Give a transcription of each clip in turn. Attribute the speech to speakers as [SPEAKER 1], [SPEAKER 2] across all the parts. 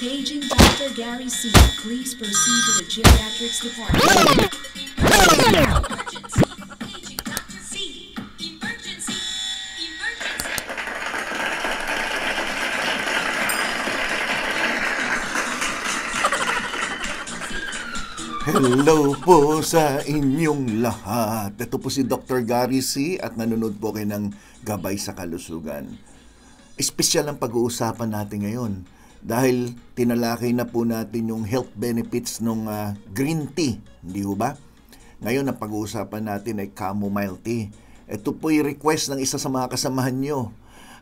[SPEAKER 1] Paging Dr. Gary C. Please proceed to the geriatrics department. Emergency. Paging Dr. C. Emergency. Emergency.
[SPEAKER 2] Hello po sa inyong lahat. Ito po si Dr. Gary C. at nanonood po kayo ng Gabay sa Kalusugan. Espesyal ang pag-uusapan natin ngayon dahil tinalakay na po natin yung health benefits ng green tea, hindi ho ba? Ngayon ang pag-uusapan natin ay chamomile tea. Ito po yung request ng isa sa mga kasamahan nyo.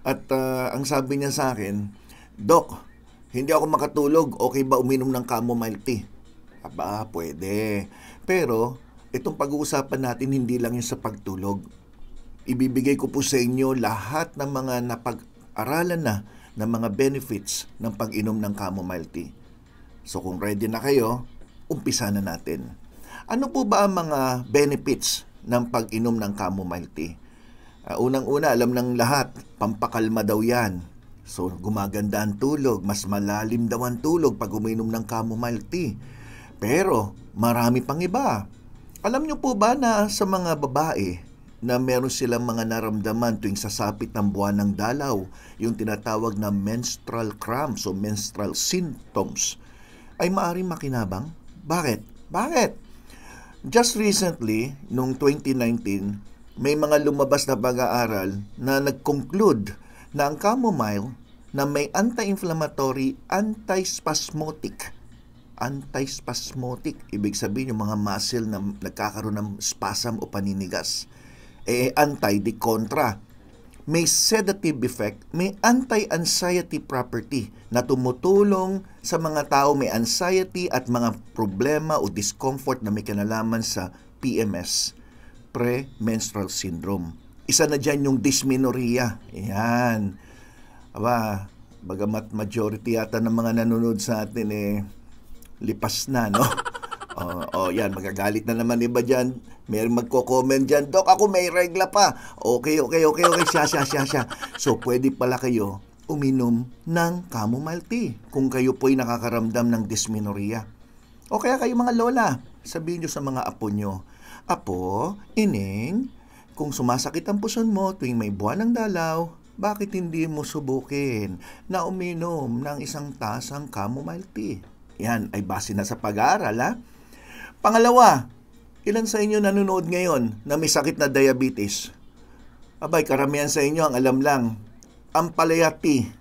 [SPEAKER 2] At ang sabi niya sa akin, Doc, hindi ako makatulog, okay ba uminom ng chamomile tea? Aba, pwede. Pero itong pag-uusapan natin hindi lang yun sa pagtulog. Ibibigay ko po sa inyo lahat ng mga napag-aralan na ng mga benefits ng pag-inom ng chamomile tea. So kung ready na kayo, umpisa na natin. Ano po ba ang mga benefits ng pag-inom ng chamomile tea? Unang-una, alam ng lahat, pampakalma daw yan. So gumaganda ang tulog, mas malalim daw ang tulog pag uminom ng chamomile tea. Pero marami pang iba. Alam niyo po ba na sa mga babae na meron silang mga naramdaman tuwing sasapit ng buwan ng dalaw, yung tinatawag na menstrual cramps o menstrual symptoms, ay maaaring makinabang? Bakit? Bakit? Just recently, noong 2019, may mga lumabas na pag-aaral na nag-conclude na ang chamomile na may anti-inflammatory, anti-spasmodic, ibig sabihin yung mga muscle na nagkakaroon ng spasm o paninigas, anti di kontra. May sedative effect, may anti-anxiety property na tumutulong sa mga tao may anxiety at mga problema o discomfort na may kinalaman sa PMS, premenstrual syndrome. Isa na dyan yung dysmenorrhea. Ayan. Aba, bagamat majority yata ng mga nanonood sa atin lipas na, no? Yan, magagalit na naman iba dyan. May magko-comment dyan, Dok, ako may regla pa. Okay, siya. So, pwede pala kayo uminom ng chamomile tea kung kayo po'y nakakaramdam ng dysmenorrhea. O kaya kayo mga lola, sabihin nyo sa mga apo nyo, Apo, ining, kung sumasakit ang puson mo tuwing may buwan ng dalaw, bakit hindi mo subukin na uminom ng isang tasang chamomile tea? Yan ay base na sa pag-aaral, ha? Pangalawa, ilan sa inyo nanonood ngayon na may sakit na diabetes? Abay, karamihan sa inyo ang alam lang, ampalaya tea.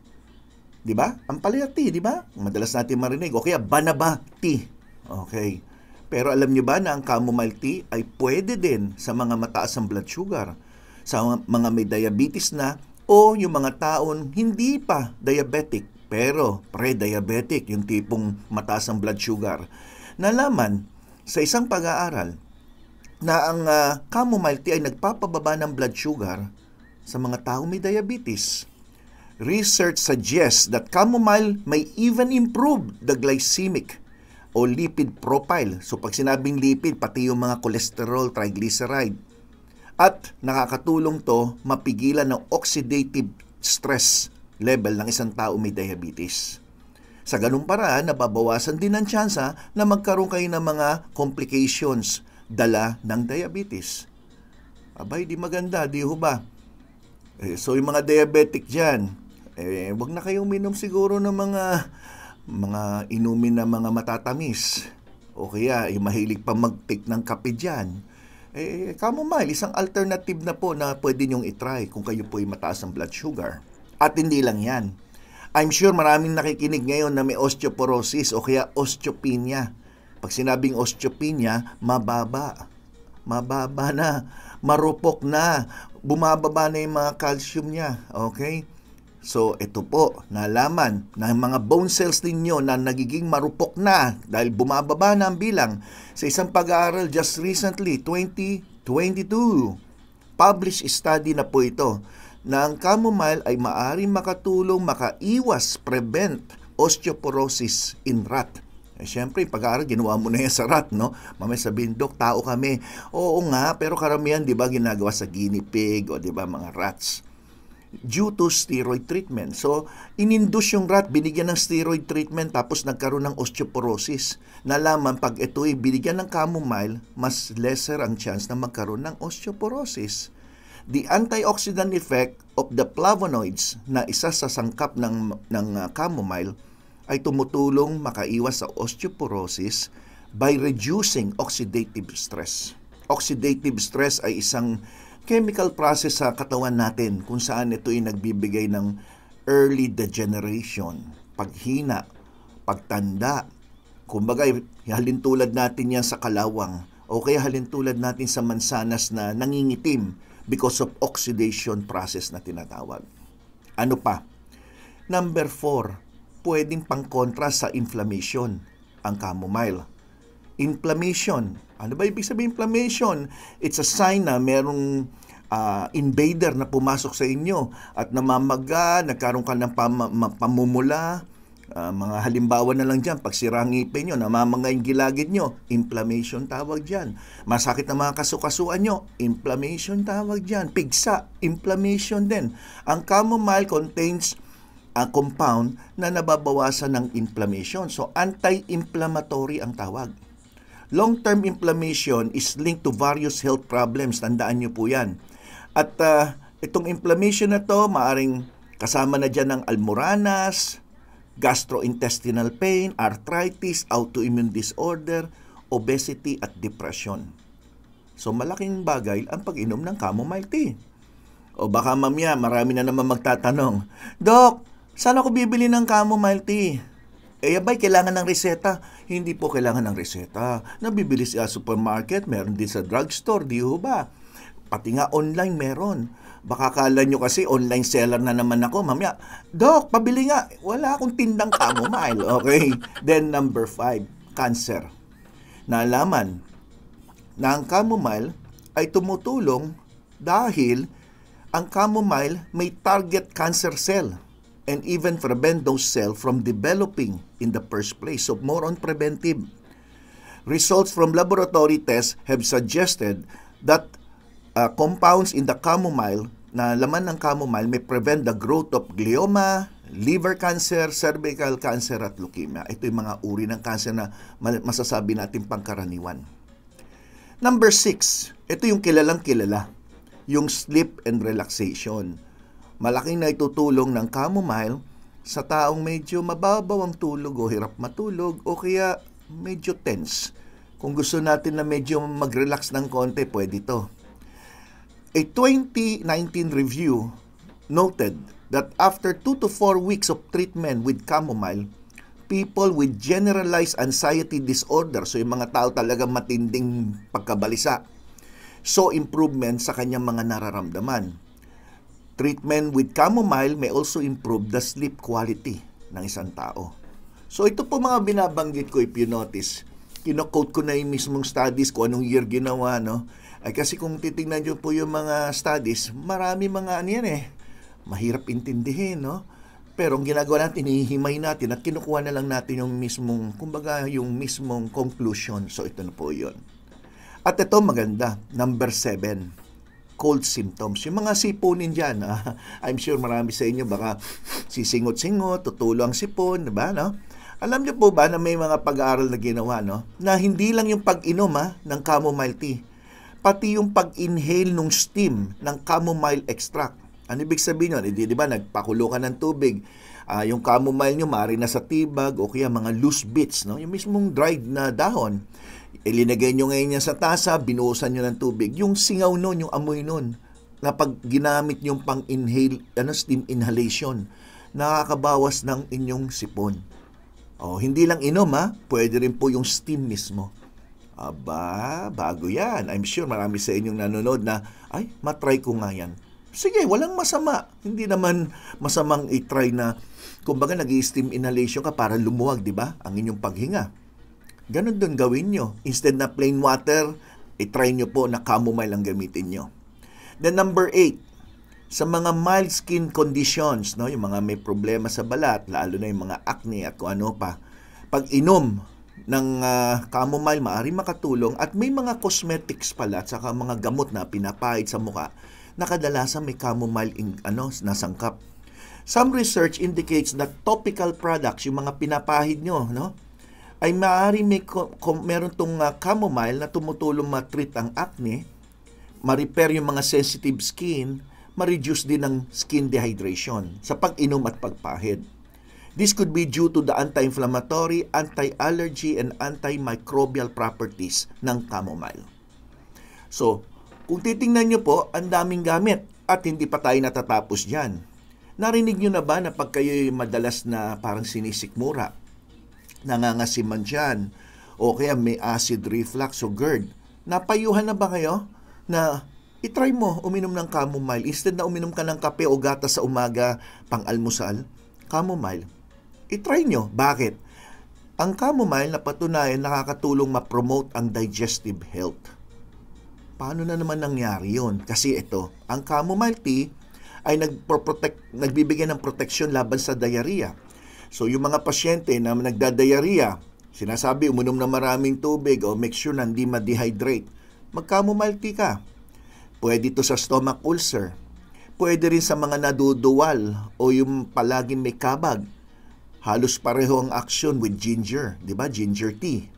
[SPEAKER 2] Di ba? Ampalaya tea, di ba? Madalas natin marinig. O kaya banaba tea. Okay. Pero alam niyo ba na ang chamomile tea ay pwede din sa mga mataas ang blood sugar, sa mga may diabetes na, o yung mga taon hindi pa diabetic, pero pre-diabetic, yung tipong mataas ang blood sugar. Nalaman sa isang pag-aaral na ang chamomile tea ay nagpapababa ng blood sugar sa mga taong may diabetes. Research suggests that chamomile may even improve the glycemic o lipid profile. So pag sinabing lipid, pati yung mga cholesterol, triglyceride. At nakakatulong to mapigilan ng oxidative stress level ng isang tao may diabetes. Sa ganung paraan, nababawasan din ang tsansa na magkaroon kayo ng mga complications dala ng diabetes. Abay, di maganda, di ho ba? So yung mga diabetic dyan, wag na kayong minom siguro ng mga inumin na mga matatamis. O kaya, mahilig pa mag-take ng kape dyan. Chamomile, isang alternative na po na pwede nyong itry kung kayo po ay mataas ang blood sugar. At hindi lang yan. I'm sure maraming nakikinig ngayon na may osteoporosis o kaya osteopenia. Pag sinabing osteopenia, mababa. Mababa na. Marupok na. Bumababa na yung mga calcium niya. Okay? So, ito po, nalaman na mga bone cells ninyo na nagiging marupok na dahil bumababa na ang bilang. Sa isang pag-aaral just recently, 2022, published study na po ito, na ang chamomile ay maaaring makatulong prevent osteoporosis in rat. Siyempre, pag-aaral, ginawa mo na yan sa rat, no? Mamaya sabihin, Dok, tao kami. Oo nga, pero karamihan, di ba, ginagawa sa guinea pig o di ba, mga rats. due to steroid treatment. So, ininduce yung rat, binigyan ng steroid treatment, tapos nagkaroon ng osteoporosis. Nalaman, pag ito'y binigyan ng chamomile, mas lesser ang chance na magkaroon ng osteoporosis. The antioxidant effect of the flavonoids na isa sa sangkap ng chamomile ay tumutulong makaiwas sa osteoporosis by reducing oxidative stress. Oxidative stress ay isang chemical process sa katawan natin kung saan ito ay nagbibigay ng early degeneration, paghina, pagtanda. Kumbaga, halintulad natin yan sa kalawang o kaya halintulad natin sa mansanas na nangingitim because of oxidation process na tinatawag. Ano pa? Number 4, pwedeng pangkontra sa inflammation ang chamomile. Inflammation. Ano ba ibig sabihin inflammation? It's a sign na merong invader na pumasok sa inyo at namamaga, nagkaroon ka ng pamumula. Mga halimbawa na lang dyan, pag sirang ngipin nyo, namamanga yung gilagid nyo, inflammation tawag dyan. Masakit na mga kasukasuan nyo, inflammation tawag dyan. Pigsa, inflammation din. Ang chamomile contains a compound na nababawasan ng inflammation. So, anti-inflammatory ang tawag. Long-term inflammation is linked to various health problems. Tandaan nyo po yan. At itong inflammation na to, maaring kasama na dyan ng almoranas, gastrointestinal pain, arthritis, autoimmune disorder, obesity at depression. So malaking bagay ang pag-inom ng chamomile tea. O baka mamaya marami na naman magtatanong, Dok, saan ako bibili ng chamomile tea? Abay, kailangan ng reseta. Hindi po kailangan ng reseta. Nabibili sa supermarket, meron din sa drugstore, di ho ba? Pati nga online meron. Baka kala nyo kasi online seller na naman ako. Mamaya, Dok, pabili nga. Wala akong tindang chamomile. Okay? Then number 5, cancer. Naalaman na ang chamomile ay tumutulong dahil ang chamomile may target cancer cell and even prevent those cells from developing in the first place. So more on preventive. Results from laboratory tests have suggested that compounds in the chamomile, na laman ng chamomile, may prevent the growth of glioma, liver cancer, cervical cancer at leukemia. Ito yung mga uri ng cancer na masasabi natin pangkaraniwan. Number 6, ito yung kilalang kilala, yung sleep and relaxation. Malaking naitutulong ng chamomile sa taong medyo mababaw ang tulog o hirap matulog o kaya medyo tense. Kung gusto natin na medyo mag-relax ng konti, pwede ito. A 2019 review noted that after 2 to 4 weeks of treatment with chamomile, people with generalized anxiety disorder, so yung mga tao talagang matinding pagkabalisa, saw improvement sa kanyang mga nararamdaman. Treatment with chamomile may also improve the sleep quality ng isang tao. So ito po mga binabanggit ko, if you notice, kino-quote ko na yung mismong studies ko, anong year ginawa, no? Ay kasi kung titingnan nyo po yung mga studies, marami mga ano yan mahirap intindihin, no? Pero ang ginagawa natin, hihimay natin at kinukuha na lang natin yung mismong, kumbaga yung mismong conclusion. So ito na po yun. At ito maganda, number 7, cold symptoms. Yung mga sipunin dyan, I'm sure marami sa inyo baka sisingot-singot, tutulo ang sipon, diba, no? Alam niyo po ba na may mga pag-aaral na ginawa, no? Na hindi lang yung pag-inom ng chamomile tea, pati yung pag-inhale ng steam ng chamomile extract. Ano ibig sabihin yun? Di ba, nagpakulo ka ng tubig. Yung chamomile nyo, maaari na sa tibag o kaya mga loose bits, no? Yung mismong dried na dahon. Ilinagay nyo ngayon yan sa tasa, binuhusan nyo ng tubig. Yung singaw nun, yung amoy nun, na pag ginamit nyo pang-inhale, steam inhalation, nakakabawas ng inyong sipon. Hindi lang inom, pwede rin po yung steam mismo. Aba, bago yan. I'm sure marami sa inyong nanonood na, ay, matry ko nga yan. Sige, walang masama. Hindi naman masamang i-try na, kumbaga nag-i-steam inhalation ka para lumuwag, di ba? Ang inyong paghinga. Ganon din gawin nyo. Instead na plain water, i-try nyo po na chamomile ang gamitin nyo. Then number 8, sa mga mild skin conditions, no, yung mga may problema sa balat, lalo na yung mga acne at kung ano pa, pag inom ng chamomile, maaari makatulong at may mga cosmetics pala at saka mga gamot na pinapahid sa mukha na kadalasan may chamomile nasangkap. Some research indicates that topical products, yung mga pinapahid nyo, no, ay maaari meron tong chamomile na tumutulong ma-treat ang acne, ma-repair yung mga sensitive skin, ma-reduce din ang skin dehydration sa pag-inom at pagpahid. This could be due to the anti-inflammatory, anti-allergy, and antimicrobial properties ng chamomile. So, kung titingnan nyo po, ang daming gamit at hindi pa tayo natatapos dyan. Narinig nyo na ba na pag kayo'y madalas na parang sinisikmura, nangangasiman dyan, o kaya may acid reflux o GERD, napayuhan na ba kayo na itry mo uminom ng chamomile instead na uminom ka ng kape o gatas sa umaga pang-almusal? Chamomile. I-try nyo. Bakit? Ang chamomile na patunayan nakakatulong ma-promote ang digestive health. Paano na naman nangyari yun? Kasi ito, ang chamomile tea ay nagbibigay ng proteksyon laban sa diarrhea. So yung mga pasyente na nagda-diarrhea, sinasabi uminom na maraming tubig o make sure na hindi ma-dehydrate, mag-chamomile tea ka. Pwede ito sa stomach ulcer. Pwede rin sa mga naduduwal o yung palaging may kabag. Halos pareho ang action with ginger, di ba? Ginger tea.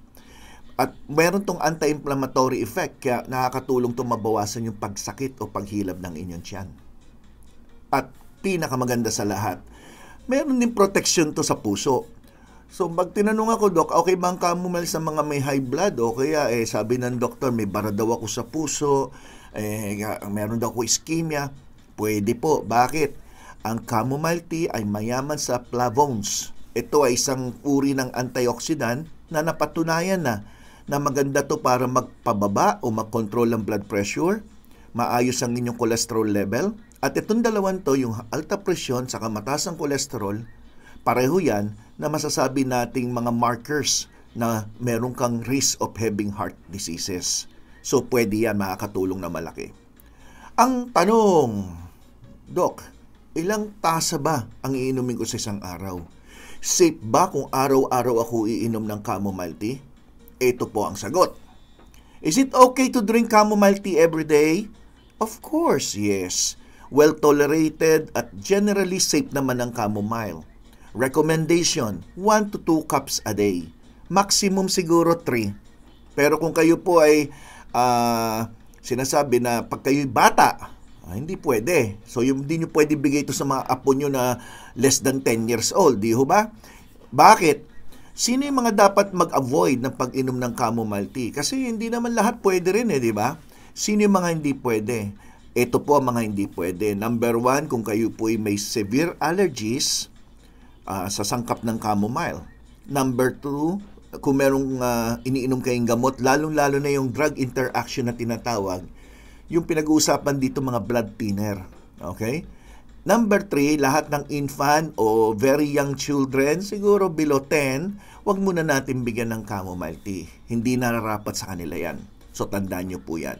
[SPEAKER 2] At meron tong anti-inflammatory effect, kaya nakakatulong itong mabawasan yung pagsakit o paghilab ng inyong tiyan. At pinakamaganda sa lahat, meron din protection to sa puso. So, pag tinanong ako, Dok, okay ba ang chamomile sa mga may high blood? O kaya, sabi ng doktor, may bara daw ako sa puso, meron daw ako ischemia. Pwede po. Bakit? Ang chamomile tea ay mayaman sa flavones. Ito ay isang uri ng antioxidant na napatunayan na maganda to para magpababa o magkontrol ang blood pressure, maayos ang inyong cholesterol level, at itong dalawan to, yung alta presyon sa mataas ang cholesterol, pareho yan na masasabi nating mga markers na meron kang risk of having heart diseases. So, pwede yan, makakatulong na malaki. Ang tanong, Dok, ilang tasa ba ang iinumin ko sa isang araw? Safe ba kung araw-araw ako iinom ng chamomile tea? Ito po ang sagot. Is it okay to drink chamomile tea every day? Of course, yes. Well-tolerated at generally safe naman ang chamomile. Recommendation, 1 to 2 cups a day. Maximum siguro 3. Pero kung kayo po ay sinasabi na pag kayo'y bata, hindi pwede. So, hindi nyo pwede bigay ito sa mga apo nyo na less than 10 years old. Di ho ba? Bakit? Sino yung mga dapat mag-avoid ng pag-inom ng chamomile tea? Kasi hindi naman lahat pwede rin di ba? Sino yung mga hindi pwede? Ito po ang mga hindi pwede. Number 1, kung kayo po ay may severe allergies sa sangkap ng chamomile. Number 2, kung merong iniinom kayong gamot, lalong-lalo na yung drug interaction na tinatawag, yung pinag-uusapan dito mga blood thinner. Okay? Number 3, lahat ng infant o very young children, siguro below 10, wag muna natin bigyan ng chamomile tea. Hindi nararapat sa kanila yan. So, tandaan nyo po yan.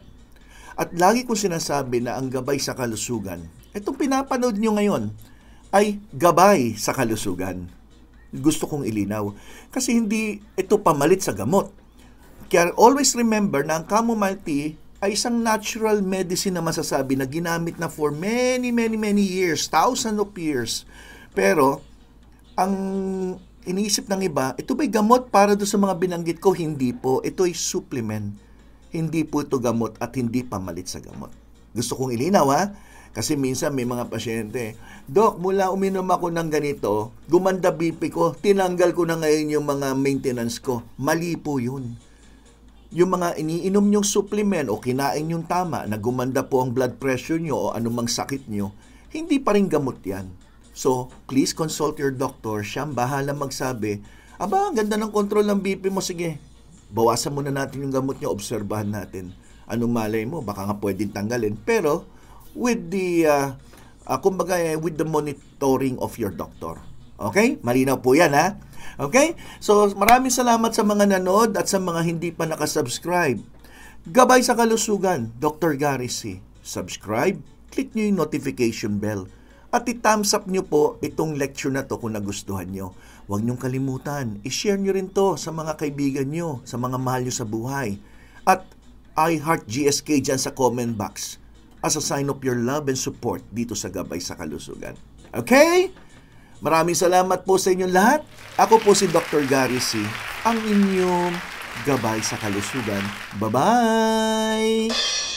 [SPEAKER 2] At lagi kong sinasabi na ang gabay sa kalusugan, itong pinapanood nyo ngayon, ay gabay sa kalusugan. Gusto kong ilinaw. Kasi hindi ito pamalit sa gamot. Kaya always remember na ang chamomile tea ay isang natural medicine na masasabi na ginamit na for many years, thousands of years. Pero, ang iniisip ng iba, ito ba'y gamot para doon sa mga binanggit ko? Hindi po. Ito ay supplement. Hindi po ito gamot at hindi pamalit sa gamot. Gusto kong ilinaw Kasi minsan may mga pasyente, Dok, mula uminom ako ng ganito, gumanda BP ko, tinanggal ko na ngayon yung mga maintenance ko. Mali po yun. Yung mga iniinom nyong supplement o kinain yung tama na gumanda po ang blood pressure nyo o anumang sakit nyo, hindi pa rin gamot yan. So, please consult your doctor. Siyang bahala magsabi, aba, ang ganda ng control ng BP mo. Sige, bawasan muna natin yung gamot nyo, obserbahan natin. Anong malay mo? Baka nga pwedeng tanggalin. Pero, with the, with the monitoring of your doctor. Okay? Malinaw po yan, Okay? So, maraming salamat sa mga nanood at sa mga hindi pa nakasubscribe. Gabay sa kalusugan, Dr. Gary C. Subscribe, click nyo yung notification bell. At i-thumbs up nyo po itong lecture na to kung nagustuhan nyo. Huwag nyong kalimutan, i-share nyo rin to sa mga kaibigan nyo, sa mga mahal nyo sa buhay. At I Heart GSK dyan sa comment box. as a sign of your love and support dito sa Gabay sa Kalusugan. Okay? Maraming salamat po sa inyong lahat. Ako po si Dr. Gary C., ang inyong Gabay sa Kalusugan. Bye-bye!